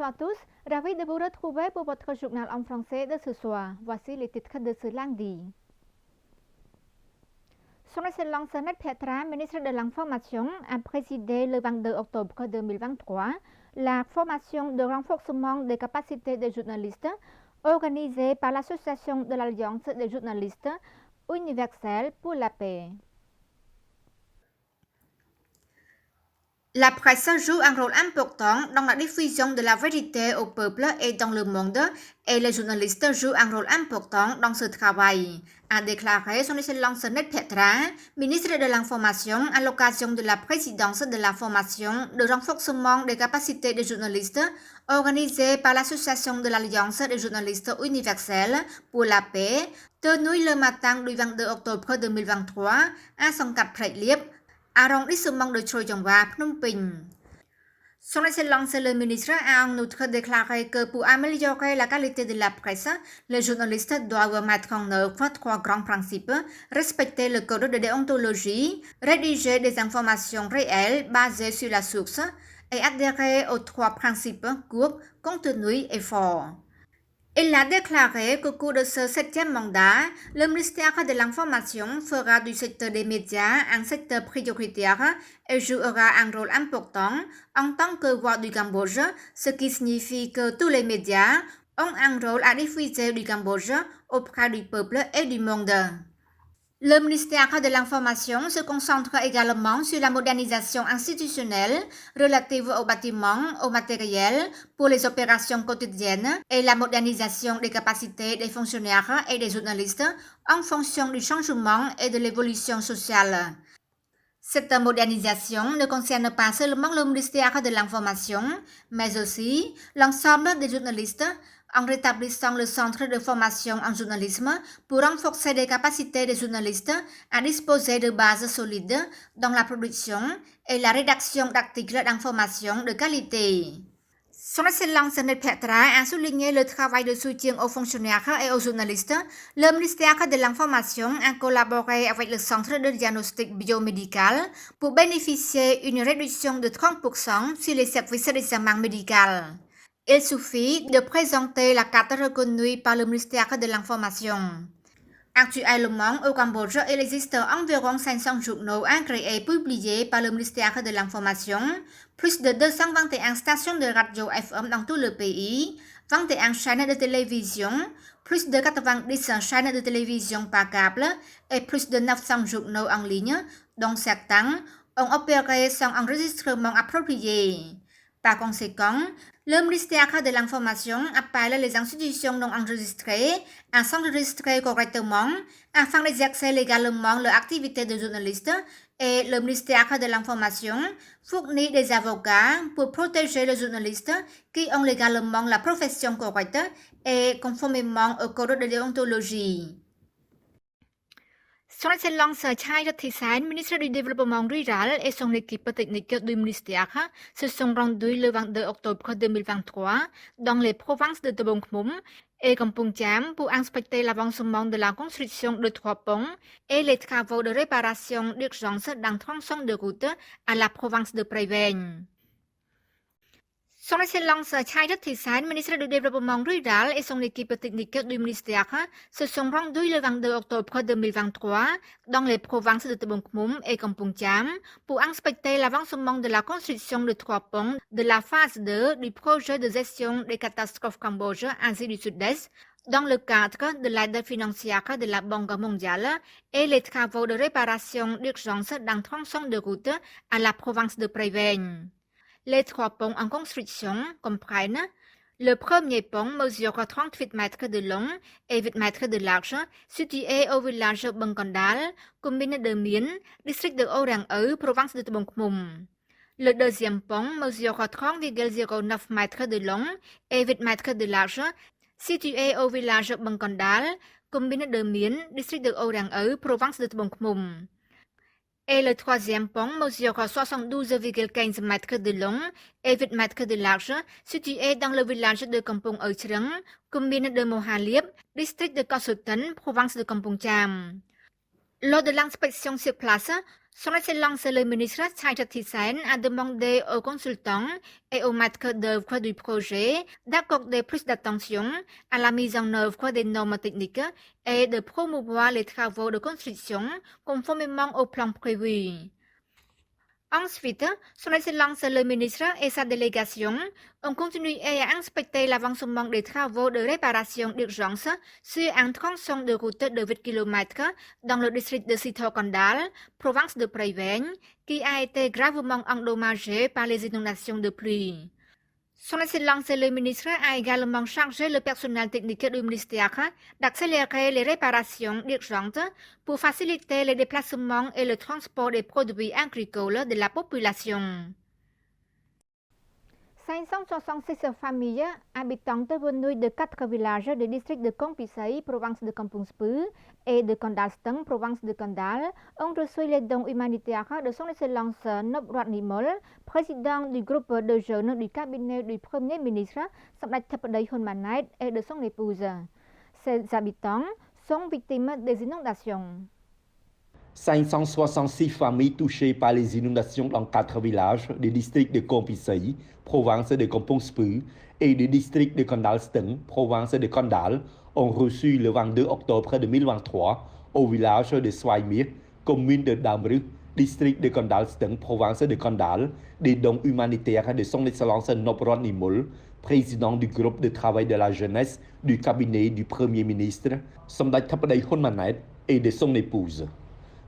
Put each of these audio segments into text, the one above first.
à tous, ravi de vous retrouver pour votre journal en français de ce soir. Voici les titres de ce lundi. Son Excellence Net Petra, ministre de l'Information, a présidé le 22 octobre 2023 la formation de renforcement des capacités des journalistes organisée par l'Association de l'Alliance des journalistes universels pour la paix. La presse joue un rôle important dans la diffusion de la vérité au peuple et dans le monde, et les journalistes jouent un rôle important dans ce travail, a déclaré son Excellence Net Petra, ministre de l'Information, à l'occasion de la présidence de la formation de renforcement des capacités des journalistes organisée par l'Association de l'Alliance des journalistes universels pour la paix, tenue le matin du 22 octobre 2023 à Songkat Prairie Liep, arrondissement de Choi-Jong-Wa, Phnom Penh. Son Excellence le ministre a en outre déclaré que pour améliorer la qualité de la presse, les journalistes doivent mettre en œuvre trois grands principes: respecter le code de déontologie, rédiger des informations réelles basées sur la source et adhérer aux trois principes court, contenu et fort. Il a déclaré qu'au cours de ce 7e mandat, le ministère de l'Information fera du secteur des médias un secteur prioritaire et jouera un rôle important en tant que voix du Cambodge, ce qui signifie que tous les médias ont un rôle à diffuser du Cambodge auprès du peuple et du monde. Le ministère de l'Information se concentre également sur la modernisation institutionnelle relative aux bâtiments, au matériel pour les opérations quotidiennes et la modernisation des capacités des fonctionnaires et des journalistes en fonction du changement et de l'évolution sociale. Cette modernisation ne concerne pas seulement le ministère de l'Information, mais aussi l'ensemble des journalistes, en rétablissant le centre de formation en journalisme pour renforcer les capacités des journalistes à disposer de bases solides dans la production et la rédaction d'articles d'information de qualité. Son Excellence Net Petra a souligné le travail de soutien aux fonctionnaires et aux journalistes. Le ministère de l'Information a collaboré avec le Centre de diagnostic biomédical pour bénéficier d'une réduction de 30% sur les services d'examen médical. Il suffit de présenter la carte reconnue par le ministère de l'Information. Actuellement, au Cambodge, il existe environ 500 journaux agréés et publiés par le ministère de l'Information, plus de 221 stations de radio FM dans tout le pays, 21 chaînes de télévision, plus de 90 chaînes de télévision par câble et plus de 900 journaux en ligne, dont certains ont opéré sans enregistrement approprié. Par conséquent, le ministère de l'Information appelle les institutions non enregistrées à s'enregistrer correctement afin d'exercer légalement leur activité de journaliste, et le ministère de l'Information fournit des avocats pour protéger les journalistes qui ont légalement la profession correcte et conformément au code de déontologie. Son Excellence Chai Rathisain, ministre du Développement rural et son équipe technique du ministère se sont rendus le 22 octobre 2023 dans les provinces de Tabong Khmum et Kampong Cham pour inspecter l'avancement de la construction de 3 ponts et les travaux de réparation d'urgence d'un tronçon de route à la province de Prey Veng. Son Excellence Chai Rathisain, ministre du Développement rural et son équipe technique du ministère se sont rendus le 22 octobre 2023 dans les provinces de Tabong Khmum et Kampong Cham pour inspecter l'avancement de la construction de 3 ponts de la phase 2 du projet de gestion des catastrophes Cambodge Asie du Sud-Est dans le cadre de l'aide financière de la Banque mondiale et les travaux de réparation d'urgence d'un tronçon de route à la province de Prey Veng. Les 3 ponts en construction comprennent le premier pont mesure 38 mètres de long et 8 mètres de large, situé au village Bang Kondal, commune de Mien, district de Orang Eu, province de Tabong Khmum. Le deuxième pont mesure 30,09 mètres de long et 8 mètres de large, situé au village Bang Kondal, commune de Mien, district de Orang Eu, province de Tabong Khmum. Et le troisième pont mesure 72,15 mètres de long et 8 mètres de large, situé dans le village de Kampong Euchreng, commune de Mohaliep, district de Kosutan, province de Kampong Cham. Lors de l'inspection sur place, Son Excellence le ministre Sajid Thisane a demandé aux consultants et aux maîtres d'œuvre du projet d'accorder plus d'attention à la mise en œuvre des normes techniques et de promouvoir les travaux de construction conformément au plan prévu. Ensuite, Son Excellence le ministre et sa délégation ont continué à inspecter l'avancement des travaux de réparation d'urgence sur un tronçon de route de 8 km dans le district de Sito Kondal, province de Preven, qui a été gravement endommagé par les inondations de pluie. Son Excellence le ministre a également chargé le personnel technique du ministère d'accélérer les réparations urgentes pour faciliter les déplacements et le transport des produits agricoles de la population. 566 familles habitantes venues de 4 villages des districts de Kompisei, province de Kampong Speu, et de Kondalsteng, province de Kondal, ont reçu les dons humanitaires de son Excellence Nopratnimol, président du groupe de jeunes du cabinet du Premier ministre Samdech Theppaday Hun Manet et de son épouse. Ces habitants sont victimes des inondations. 566 familles touchées par les inondations dans 4 villages du district de Kompisei, province de Kampong Speu, et du district de Kondalsteng, province de Kondal, ont reçu le 22 octobre 2023 au village de Swaimir, commune de Damru, district de Kondalsteng, province de Kondal, des dons humanitaires de son Excellence Nopratnimol, président du groupe de travail de la jeunesse du cabinet du Premier ministre, Samdech Theppaday Hun Manet, et de son épouse.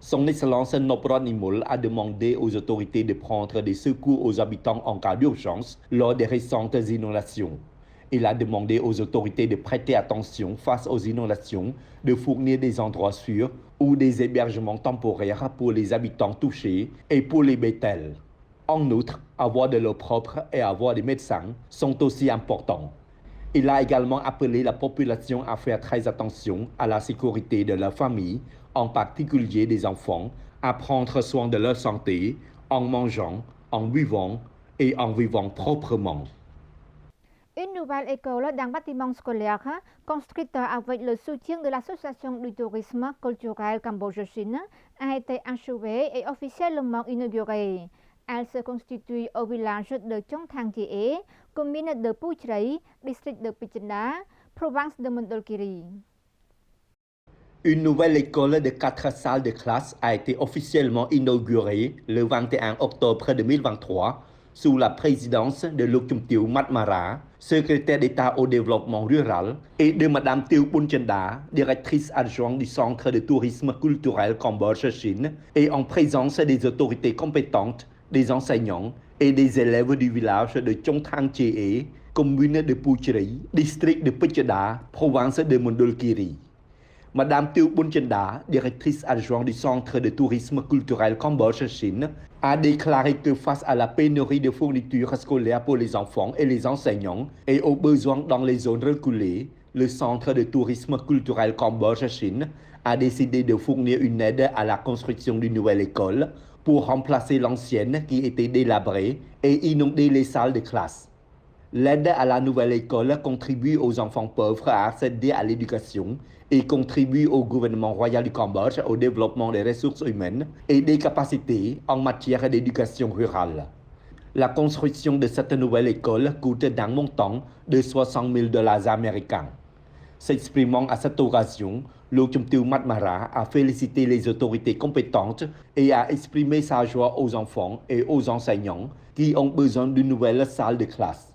Son Excellence Nopratnimol a demandé aux autorités de prendre des secours aux habitants en cas d'urgence lors des récentes inondations. Il a demandé aux autorités de prêter attention face aux inondations, de fournir des endroits sûrs ou des hébergements temporaires pour les habitants touchés et pour les bétails. En outre, avoir de l'eau propre et avoir des médecins sont aussi importants. Il a également appelé la population à faire très attention à la sécurité de leur famille, en particulier des enfants, à prendre soin de leur santé en mangeant, en buvant et en vivant proprement. Une nouvelle école d'un bâtiment scolaire construite avec le soutien de l'Association du tourisme culturel Cambodge-Chine a été achevée et officiellement inaugurée. Elle se constitue au village de Chongthang-Chie, commune de Puchray, district de Pichenda, province de Mondulkiri. Une nouvelle école de 4 salles de classe a été officiellement inaugurée le 21 octobre 2023 sous la présidence de Lokchumtieu Matmara, secrétaire d'État au développement rural, et de Mme Thieu Bunchenda, directrice adjointe du Centre de tourisme culturel Cambodge-Chine, et en présence des autorités compétentes, des enseignants et des élèves du village de Chongthang-Chie, commune de Puchray, district de Pichenda, province de Mondulkiri. Madame Thieu Bunchenda, directrice adjointe du Centre de tourisme culturel Cambodge-Chine, a déclaré que face à la pénurie de fournitures scolaires pour les enfants et les enseignants et aux besoins dans les zones reculées, le Centre de tourisme culturel Cambodge-Chine a décidé de fournir une aide à la construction d'une nouvelle école pour remplacer l'ancienne qui était délabrée et inonder les salles de classe. L'aide à la nouvelle école contribue aux enfants pauvres à accéder à l'éducation et contribue au gouvernement royal du Cambodge au développement des ressources humaines et des capacités en matière d'éducation rurale. La construction de cette nouvelle école coûte d'un montant de 60 000 $ américains. S'exprimant à cette occasion, Lokchumtieu Matmara a félicité les autorités compétentes et a exprimé sa joie aux enfants et aux enseignants qui ont besoin d'une nouvelle salle de classe.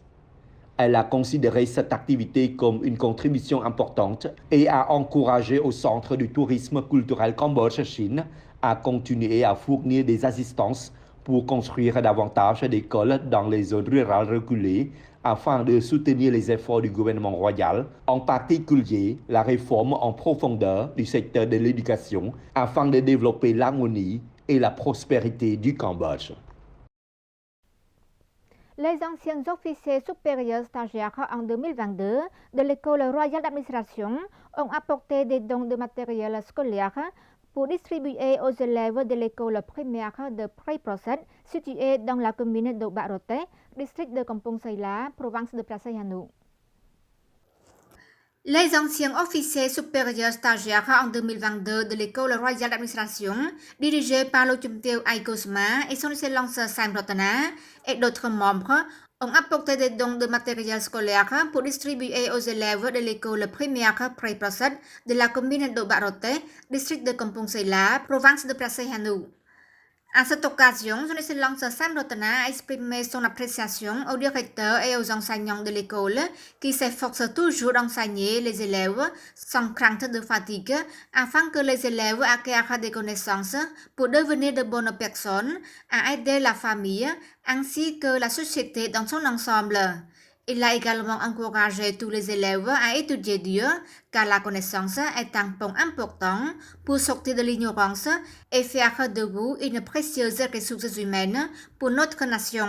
Elle a considéré cette activité comme une contribution importante et a encouragé au Centre du tourisme culturel Cambodge-Chine à continuer à fournir des assistances pour construire davantage d'écoles dans les zones rurales reculées afin de soutenir les efforts du gouvernement royal, en particulier la réforme en profondeur du secteur de l'éducation afin de développer l'harmonie et la prospérité du Cambodge. Les anciens officiers supérieurs stagiaires en 2022 de l'École royale d'administration ont apporté des dons de matériel scolaire pour distribuer aux élèves de l'école primaire de Prey-Proset située dans la commune de Barote, district de Kampong Seila, province de Praseyanuk. Les anciens officiers supérieurs stagiaires en 2022 de l'École royale d'administration, dirigée par le Chumteu Aikosma et son excellence Sam Rotana, et d'autres membres, ont apporté des dons de matériel scolaire pour distribuer aux élèves de l'école primaire Pré-Prosad de la commune de Barote, district de Kampong Sela, province de Prasehanou. À cette occasion, son excellence Sam Rotana a exprimé son appréciation aux directeurs et aux enseignants de l'école qui s'efforcent toujours d'enseigner les élèves sans crainte de fatigue afin que les élèves acquièrent des connaissances pour devenir de bonnes personnes, à aider la famille ainsi que la société dans son ensemble. Il a également encouragé tous les élèves à étudier Dieu, car la connaissance est un pont important pour sortir de l'ignorance et faire de vous une précieuse ressource humaine pour notre nation.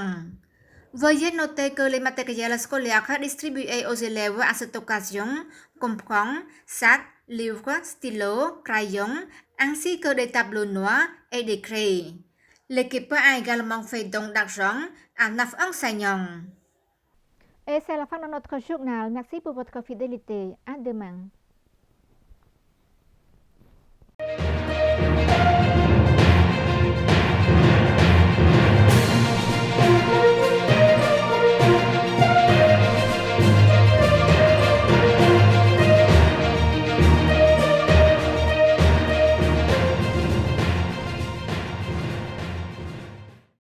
Veuillez noter que les matériels scolaires distribués aux élèves à cette occasion comprennent sacs, livres, stylos, crayons, ainsi que des tableaux noirs et des crayons. L'équipe a également fait don d'argent à 9 enseignants. Et c'est la fin de notre journal. Merci pour votre fidélité. À demain.